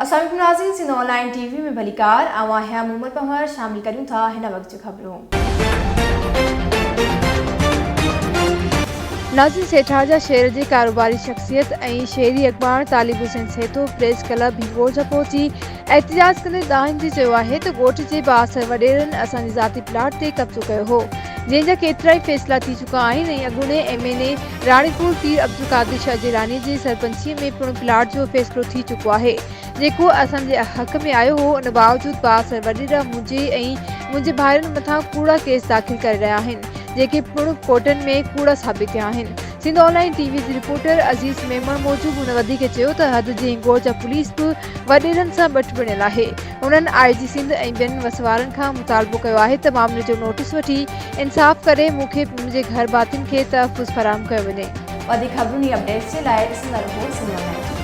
अस्सलाम नाज़रीन, Sindh online TV में भलीकार आवा है मोहम्मद पहर शामिल करूं था हिन वक्त जो खबरों। नाज़रीन, सेठार शहर के कारोबारी शख्सियत शहरी अखबार तालिब हुसैन सेतो प्रेस क्लब हिंगोर से पहुंची एहतजाज कंदे दाहिन जी चयो आहे त ॻोठ जे बासर वडेरनि असांजे ज़ाती प्लाट ते कब्ज़ो कयो हो, जंहिंजा केतिरा ई फैसला थी चुका आहिनि। अॻूणे MNA राणीपुर पीर अब्दुल कादिर शाह जिलानी जे सरपंची में पिणु प्लाट जो फैसलो थी चुको आहे, जेको असांजे हक़ में आयो हो। उन बावजूद बासर वडेरा मुंहिंजे भाइरनि मथां कूड़ा केस दाख़िल करे रहिया आहिनि, जेके पिणु कोर्टनि में कूड़ा साबित थिया आहिनि। सिंध ऑनलाइन टीवी जी रिपोर्टर अज़ीज़ मेमण मूजिब हुन वधीक चयो त हद जे हिंगोर जा पुलिस बि वडेरनि सां बट बणियल आहे। उन्हनि IG सिंध ऐं ॿियनि वसवारनि खां मुतालबो कयो आहे त मामले जो नोटिस वठी इंसाफ़ करे मूंखे मुंहिंजे घर भातियुनि खे तहफ़ुज़ फराहम कयो वञे। वधीक खबरुनि अपडेट्स जे लाइ ॾिसंदा रहो सिंध ऑनलाइन।